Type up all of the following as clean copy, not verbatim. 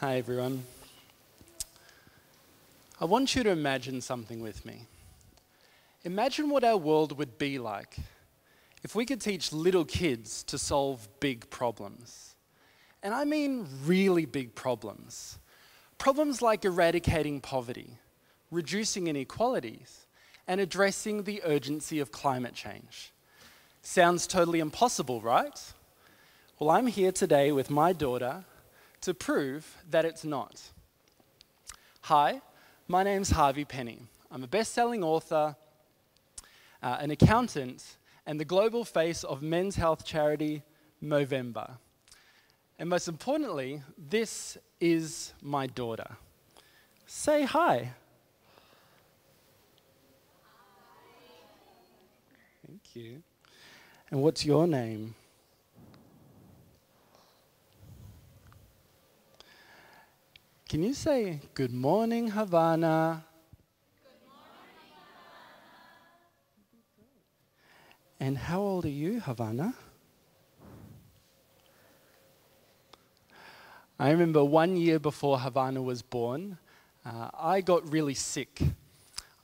Hi everyone. I want you to imagine something with me. Imagine what our world would be like if we could teach little kids to solve big problems. And I mean really big problems. Problems like eradicating poverty, reducing inequalities, and addressing the urgency of climate change. Sounds totally impossible, right? Well, I'm here today with my daughter to prove that it's not. Hi, my name's Harvee Pene. I'm a best-selling author, an accountant, and the global face of men's health charity, Movember. And most importantly, this is my daughter. Say hi. Thank you. And what's your name? Can you say, "Good morning, Havana"? Good morning, Havana. And how old are you, Havana? I remember 1 year before Havana was born, I got really sick.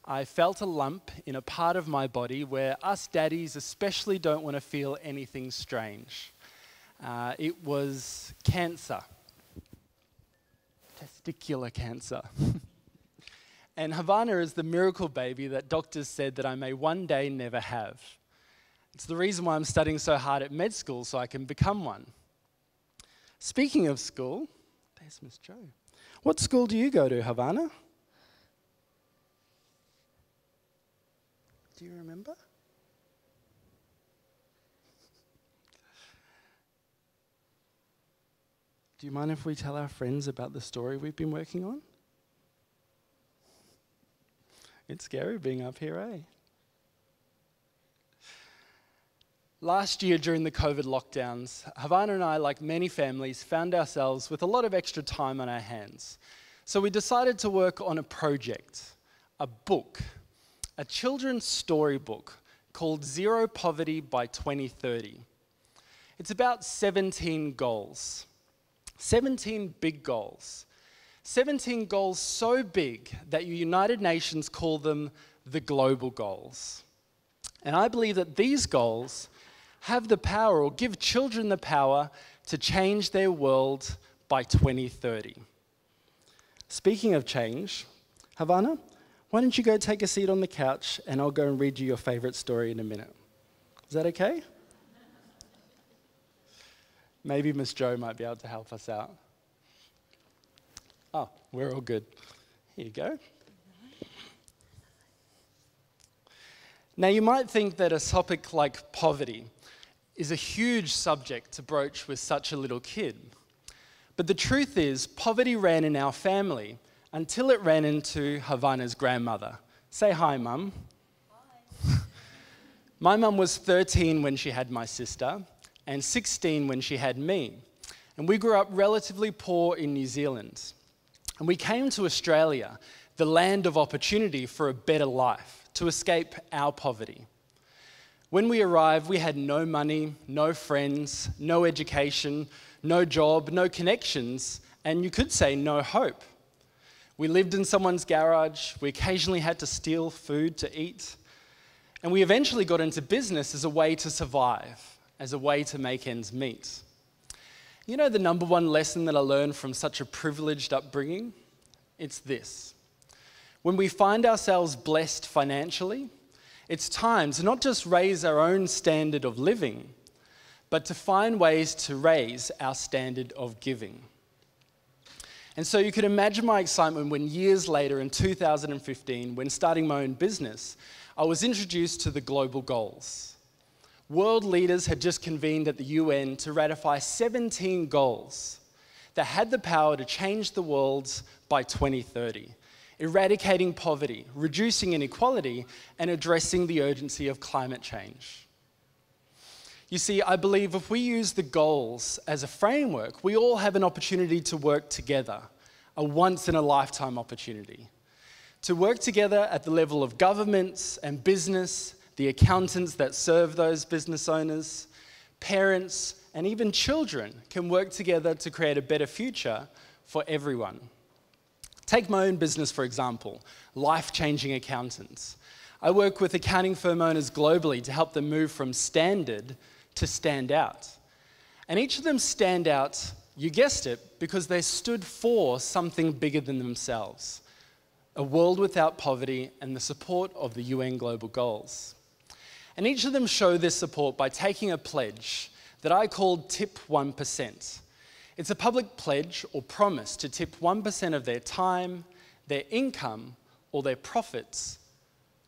I felt a lump in a part of my body where us daddies especially don't want to feel anything strange. It was cancer. Testicular cancer. And Havana is the miracle baby that doctors said that I may one day never have. It's the reason why I'm studying so hard at med school so I can become one. Speaking of school, there's Miss Jo. What school do you go to, Havana? Do you remember? Do you mind if we tell our friends about the story we've been working on? It's scary being up here, eh? Last year during the COVID lockdowns, Havana and I, like many families, found ourselves with a lot of extra time on our hands. So we decided to work on a project, a book, a children's storybook called Zero Poverty by 2030. It's about 17 goals. 17 big goals. 17 goals so big that the United Nations call them the global goals. And I believe that these goals have the power, or give children the power, to change their world by 2030. Speaking of change, Havana, why don't you go take a seat on the couch and I'll go and read you your favorite story in a minute. Is that okay? Maybe Miss Jo might be able to help us out. Oh, we're all good. Here you go. Now, you might think that a topic like poverty is a huge subject to broach with such a little kid. But the truth is, poverty ran in our family until it ran into Havana's grandmother. Say hi, Mum. Hi. My mum was 13 when she had my sister, and 16 when she had me. And we grew up relatively poor in New Zealand. And we came to Australia, the land of opportunity for a better life, to escape our poverty. When we arrived, we had no money, no friends, no education, no job, no connections, and you could say no hope. We lived in someone's garage, we occasionally had to steal food to eat, and we eventually got into business as a way to survive, as a way to make ends meet. You know the number one lesson that I learned from such a privileged upbringing? It's this. When we find ourselves blessed financially, it's time to not just raise our own standard of living, but to find ways to raise our standard of giving. And so you can imagine my excitement when years later in 2015, when starting my own business, I was introduced to the global goals. World leaders had just convened at the UN to ratify 17 goals that had the power to change the world by 2030, eradicating poverty, reducing inequality, and addressing the urgency of climate change. You see, I believe if we use the goals as a framework, we all have an opportunity to work together, a once-in-a-lifetime opportunity. To work together at the level of governments and business, the accountants that serve those business owners, parents, and even children can work together to create a better future for everyone. Take my own business, for example, life-changing accountants. I work with accounting firm owners globally to help them move from standard to stand out. And each of them stand out, you guessed it, because they stood for something bigger than themselves. A world without poverty and the support of the UN Global Goals. And each of them show this support by taking a pledge that I called Tip 1%. It's a public pledge or promise to tip 1% of their time, their income, or their profits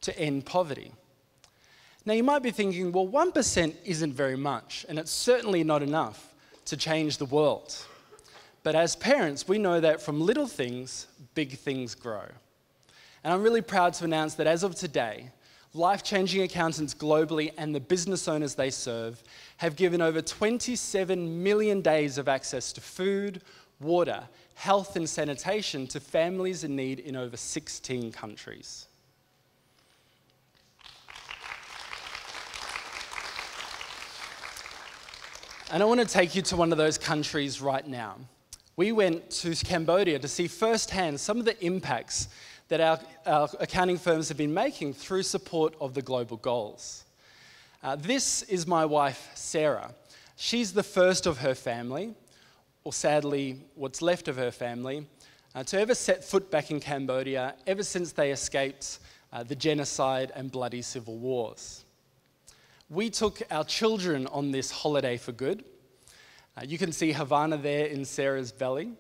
to end poverty. Now you might be thinking, well, 1% isn't very much, and it's certainly not enough to change the world. But as parents, we know that from little things, big things grow. And I'm really proud to announce that as of today, life-changing accountants globally and the business owners they serve have given over 27 million days of access to food, water, health and sanitation to families in need in over 16 countries. And I want to take you to one of those countries right now. We went to Cambodia to see firsthand some of the impacts that our accounting firms have been making through support of the global goals. This is my wife, Sarah. She's the first of her family, or sadly, what's left of her family, to ever set foot back in Cambodia ever since they escaped the genocide and bloody civil wars. We took our children on this holiday for good. You can see Havana there in Sarah's belly.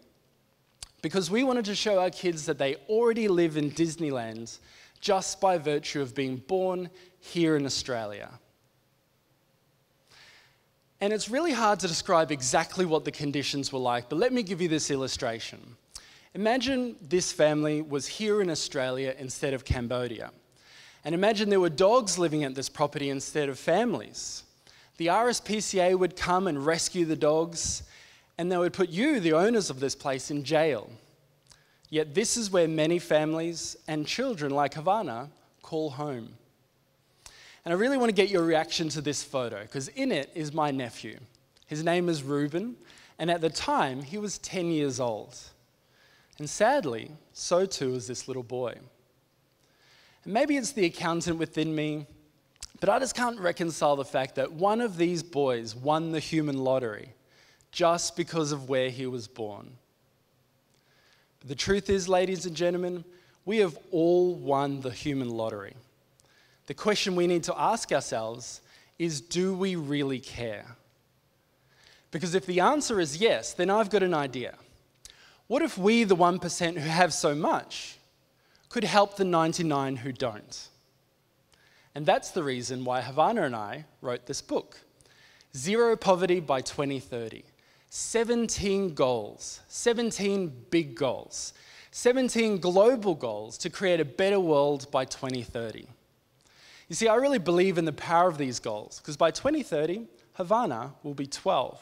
Because we wanted to show our kids that they already live in Disneyland just by virtue of being born here in Australia. And it's really hard to describe exactly what the conditions were like, but let me give you this illustration. Imagine this family was here in Australia instead of Cambodia. And imagine there were dogs living at this property instead of families. The RSPCA would come and rescue the dogs, and they would put you, the owners of this place, in jail. Yet this is where many families and children like Havana call home. And I really want to get your reaction to this photo, because in it is my nephew. His name is Reuben, and at the time, he was 10 years old. And sadly, so too is this little boy. And maybe it's the accountant within me, but I just can't reconcile the fact that one of these boys won the human lottery just because of where he was born. But the truth is, ladies and gentlemen, we have all won the human lottery. The question we need to ask ourselves is, do we really care? Because if the answer is yes, then I've got an idea. What if we, the 1% who have so much, could help the 99 who don't? And that's the reason why Havana and I wrote this book, Zero Poverty by 2030. 17 goals, 17 big goals, 17 global goals to create a better world by 2030. You see, I really believe in the power of these goals, because by 2030, Havana will be 12.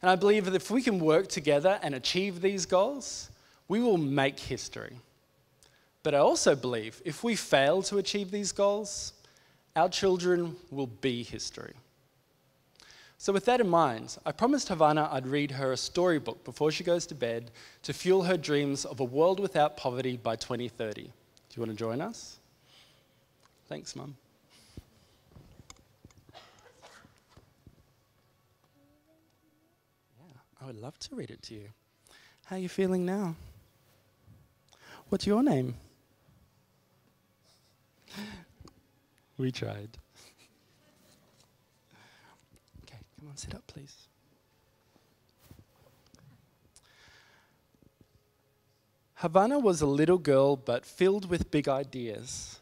And I believe that if we can work together and achieve these goals, we will make history. But I also believe if we fail to achieve these goals, our children will be history. So with that in mind, I promised Havana I'd read her a storybook before she goes to bed to fuel her dreams of a world without poverty by 2030. Do you want to join us? Thanks, Mum. Yeah, I would love to read it to you. How are you feeling now? What's your name? We tried. Okay, come on, sit up, please. Havana was a little girl, but filled with big ideas.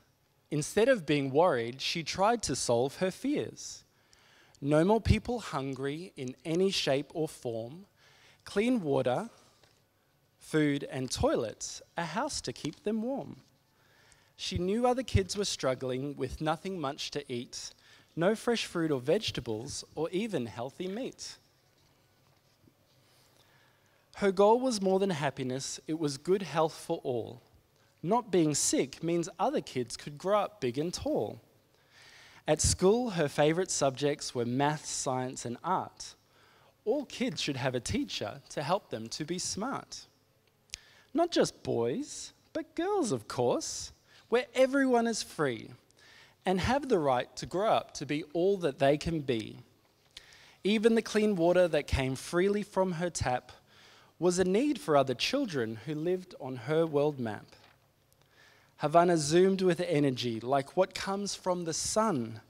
Instead of being worried, she tried to solve her fears. No more people hungry in any shape or form, clean water, food and toilets, a house to keep them warm. She knew other kids were struggling with nothing much to eat, no fresh fruit or vegetables, or even healthy meat. Her goal was more than happiness, it was good health for all. Not being sick means other kids could grow up big and tall. At school, her favourite subjects were maths, science and art. all kids should have a teacher to help them to be smart. Not just boys, but girls, of course, where everyone is free and have the right to grow up to be all that they can be. Even the clean water that came freely from her tap was a need for other children who lived on her world map. Havana zoomed with energy like what comes from the sun.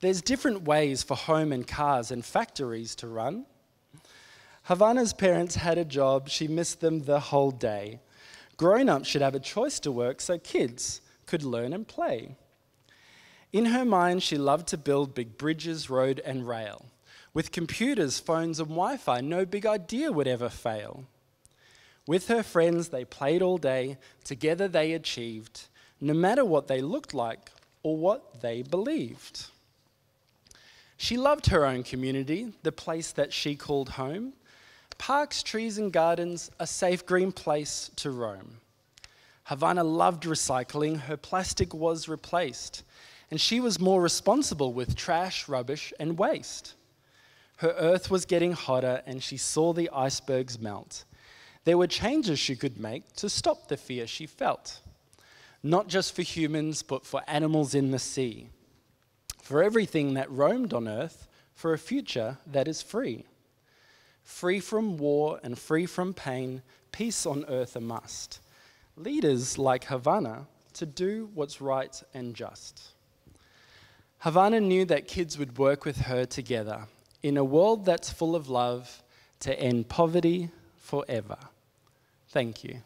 There's different ways for home and cars and factories to run. Havana's parents had a job, she missed them the whole day. Grown-ups should have a choice to work so kids could learn and play. In her mind, she loved to build big bridges, road and rail. With computers, phones and Wi-Fi, no big idea would ever fail. With her friends, they played all day. Together they achieved, no matter what they looked like or what they believed. She loved her own community, the place that she called home. Parks, trees and gardens, a safe green place to roam. Havana loved recycling, her plastic was replaced, and she was more responsible with trash, rubbish and waste. Her earth was getting hotter and she saw the icebergs melt. There were changes she could make to stop the fear she felt. Not just for humans, but for animals in the sea. For everything that roamed on earth, for a future that is free. Free from war and free from pain, peace on earth a must. Leaders like Havana to do what's right and just. Havana knew that kids would work with her together in a world that's full of love to end poverty forever. Thank you.